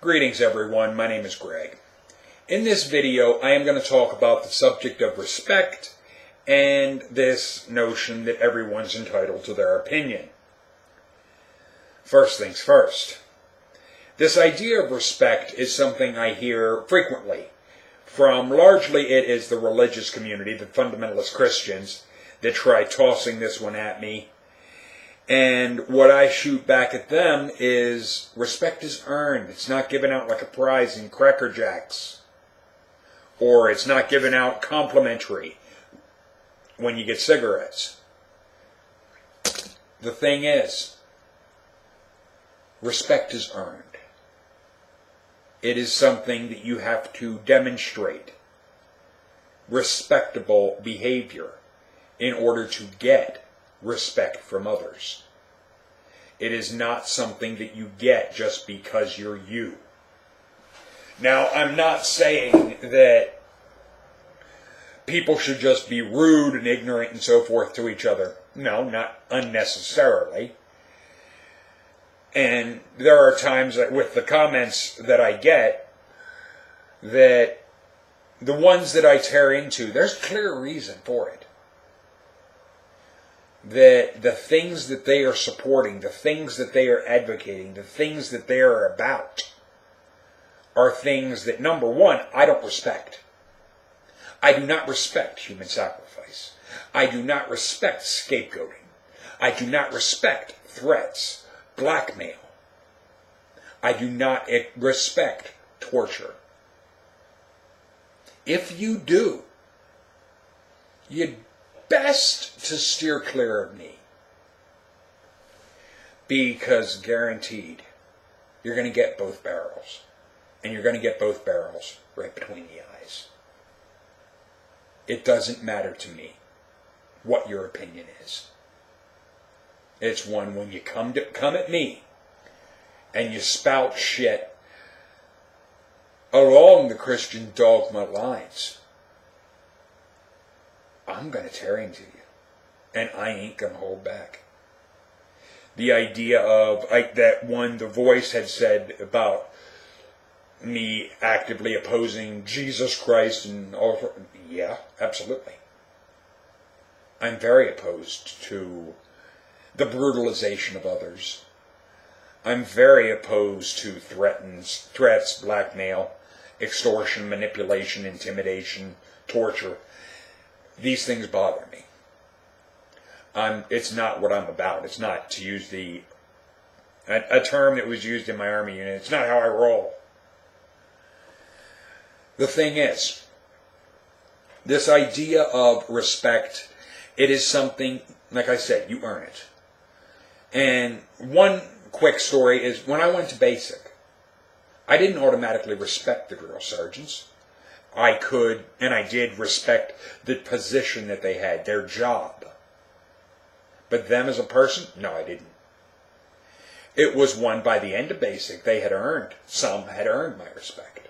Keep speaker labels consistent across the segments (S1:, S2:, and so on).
S1: Greetings everyone, my name is Greg. In this video I am going to talk about the subject of respect and this notion that everyone's entitled to their opinion. First things first. This idea of respect is something I hear frequently from largely it is the religious community, the fundamentalist Christians, that try tossing this one at me. And what I shoot back at them is respect is earned. It's not given out like a prize in Cracker Jacks. Or it's not given out complimentary when you get cigarettes. The thing is, respect is earned. It is something that you have to demonstrate respectable behavior in order to get respect from others. It is not something that you get just because you're you. Now, I'm not saying that people should just be rude and ignorant and so forth to each other. No, not unnecessarily. And there are times that with the comments that I get, that the ones that I tear into, there's clear reason for it. That the things that they are supporting, the things that they are advocating, the things that they are about are things that, number one, I don't respect. I do not respect human sacrifice. I do not respect scapegoating. I do not respect threats, blackmail. I do not respect torture. If you do, you'd best to steer clear of me, because guaranteed you're going to get both barrels, and you're going to get both barrels right between the eyes. It doesn't matter to me what your opinion is. It's one when you come at me and you spout shit along the Christian dogma lines, I'm going to tear into you, and I ain't going to hold back. The idea of, like that one, The Voice had said about me actively opposing Jesus Christ and all, yeah, absolutely. I'm very opposed to the brutalization of others. I'm very opposed to threats, blackmail, extortion, manipulation, intimidation, torture. These things bother me. It's not what I'm about. It's not, to use a term that was used in my army unit, it's not how I roll. The thing is, this idea of respect, it is something, like I said, you earn it. And one quick story is, when I went to basic, I didn't automatically respect the drill sergeants. I could, and I did, respect the position that they had, their job. But them as a person? No, I didn't. It was one, by the end of basic, some had earned my respect.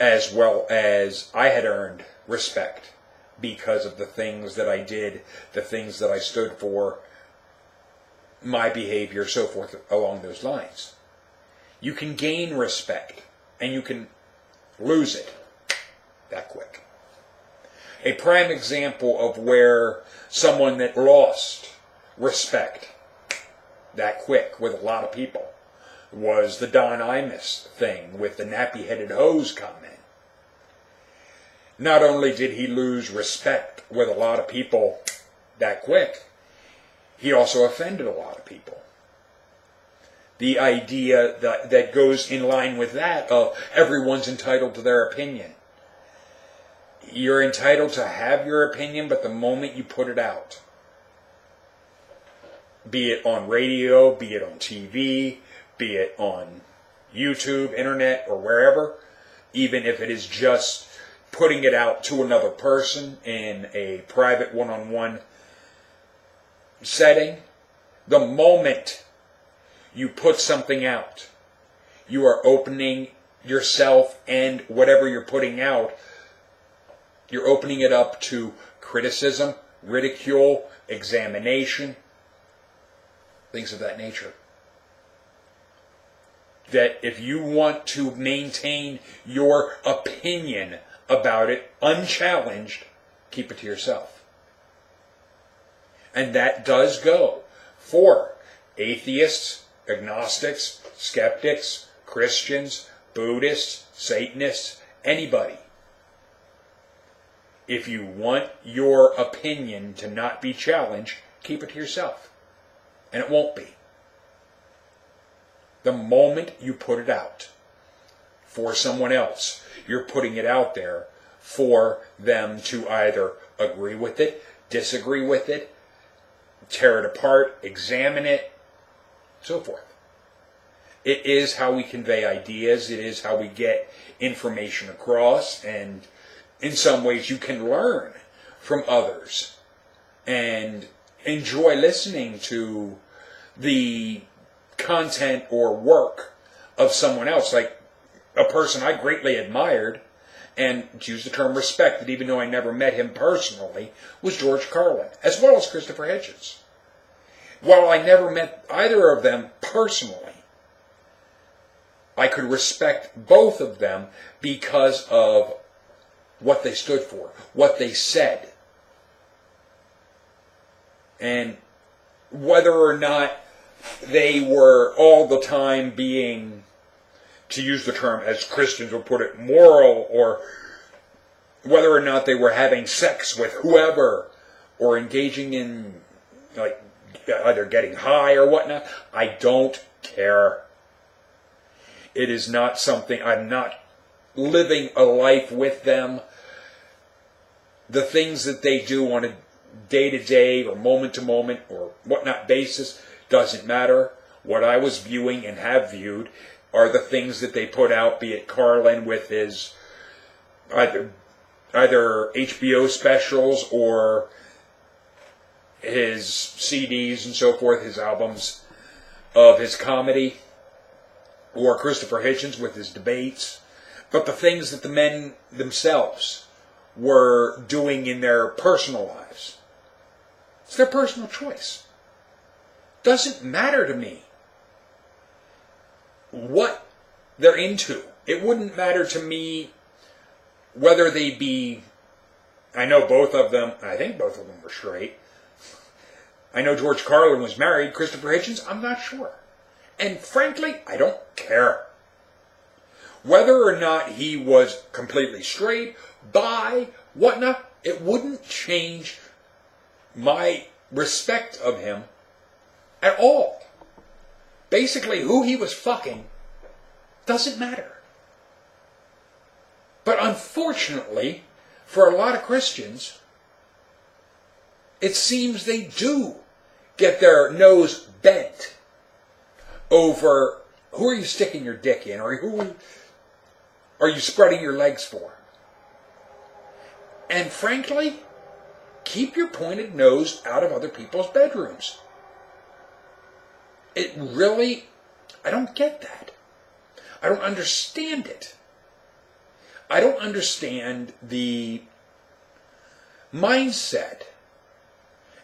S1: As well as I had earned respect because of the things that I did, the things that I stood for, my behavior, so forth, along those lines. You can gain respect, and you can lose it that quick. A prime example of where someone that lost respect that quick with a lot of people was the Don Imus thing with the nappy-headed hose comment. Not only did he lose respect with a lot of people that quick, he also offended a lot of people. The idea that goes in line with that of everyone's entitled to their opinion. You're entitled to have your opinion, but the moment you put it out, be it on radio, be it on TV, be it on YouTube, internet, or wherever, even if it is just putting it out to another person in a private one-on-one setting, the moment you put something out, you are opening yourself and whatever you're putting out, you're opening it up to criticism, ridicule, examination, things of that nature. that if you want to maintain your opinion about it unchallenged, keep it to yourself. And that does go for atheists, agnostics, skeptics, Christians, Buddhists, Satanists, anybody. If you want your opinion to not be challenged, keep it to yourself. And it won't be. The moment you put it out for someone else, you're putting it out there for them to either agree with it, disagree with it, tear it apart, examine it, so forth. It is how we convey ideas. It is how we get information across. And in some ways you can learn from others and enjoy listening to the content or work of someone else. Like a person I greatly admired, and to use the term respected, even though I never met him personally, was George Carlin, as well as Christopher Hitchens. While I never met either of them personally, I could respect both of them because of what they stood for, what they said. And whether or not they were all the time being, to use the term as Christians would put it, moral, or whether or not they were having sex with whoever, or engaging in, like, either getting high or whatnot, I don't care. It is not something, I'm not living a life with them. The things that they do on a day-to-day or moment-to-moment or whatnot basis doesn't matter. What I was viewing and have viewed are the things that they put out, be it Carlin with his either HBO specials or his CDs and so forth, his albums of his comedy, or Christopher Hitchens with his debates, but the things that the men themselves were doing in their personal lives. It's their personal choice. Doesn't matter to me what they're into. It wouldn't matter to me whether they be, I know both of them, I think both of them were straight. I know George Carlin was married. Christopher Hitchens, I'm not sure. And frankly, I don't care. Whether or not he was completely straight, bi, whatnot, it wouldn't change my respect of him at all. Basically, who he was fucking doesn't matter. But unfortunately, for a lot of Christians, it seems they do get their nose bent over who are you sticking your dick in, or who are you spreading your legs for? And frankly, keep your pointed nose out of other people's bedrooms. It really, I don't get that. I don't understand it. I don't understand the mindset.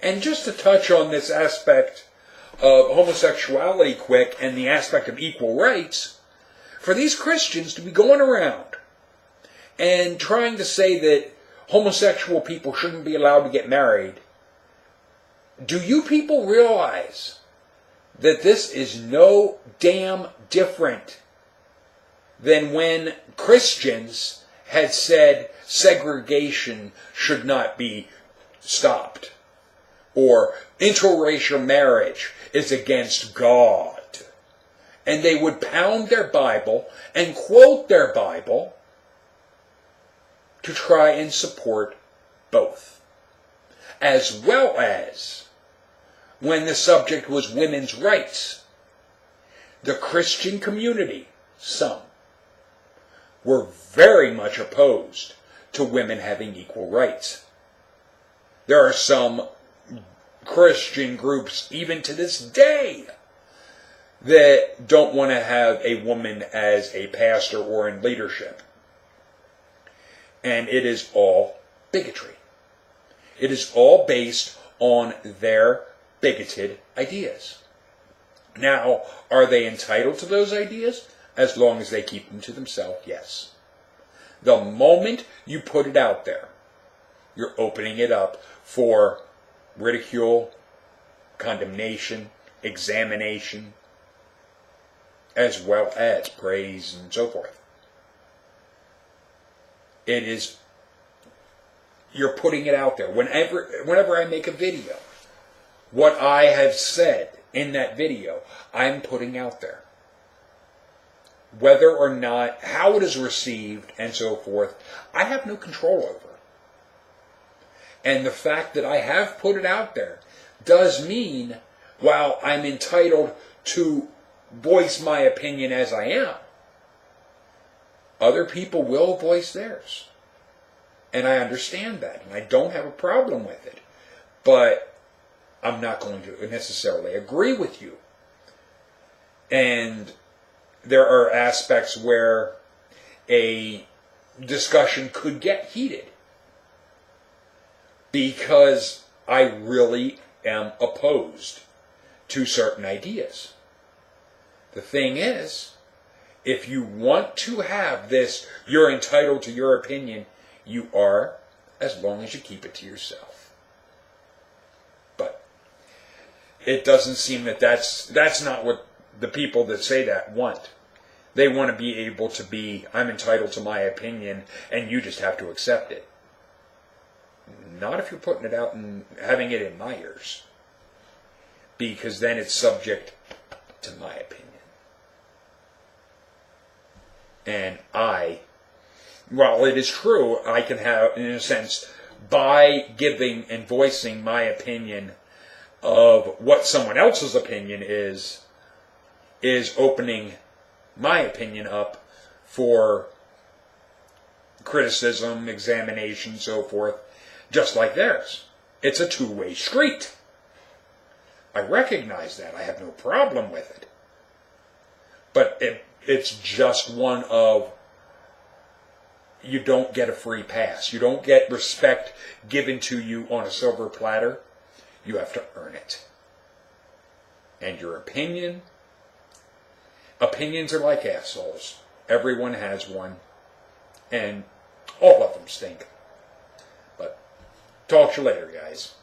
S1: And just to touch on this aspect of homosexuality quick and the aspect of equal rights, for these Christians to be going around and trying to say that homosexual people shouldn't be allowed to get married, do you people realize that this is no damn different than when Christians had said segregation should not be stopped, or interracial marriage is against God? And they would pound their Bible and quote their Bible to try and support both. As well as when the subject was women's rights, the Christian community, some, were very much opposed to women having equal rights. There are some Christian groups, even to this day, that don't want to have a woman as a pastor or in leadership. And it is all bigotry. It is all based on their bigoted ideas. Now, are they entitled to those ideas? As long as they keep them to themselves, yes. The moment you put it out there, you're opening it up for ridicule, condemnation, examination, as well as praise and so forth. You're putting it out there. Whenever I make a video, what I have said in that video, I'm putting out there. Whether or not, how it is received and so forth, I have no control over. And the fact that I have put it out there does mean, while I'm entitled to voice my opinion as I am, other people will voice theirs. And I understand that, and I don't have a problem with it. But I'm not going to necessarily agree with you. And there are aspects where a discussion could get heated because I really am opposed to certain ideas. The thing is, if you want to have this, you're entitled to your opinion, you are, as long as you keep it to yourself. But it doesn't seem that that's not what the people that say that want. They want to be able to be, I'm entitled to my opinion, and you just have to accept it. Not if you're putting it out and having it in my ears. Because then it's subject to my opinion. And while it is true, I can have, in a sense, by giving and voicing my opinion of what someone else's opinion is opening my opinion up for criticism, examination, so forth, just like theirs. It's a two-way street. I recognize that. I have no problem with it. But it's just one of, you don't get a free pass. You don't get respect given to you on a silver platter. You have to earn it. And your opinions are like assholes. Everyone has one. And all of them stink. But talk to you later, guys.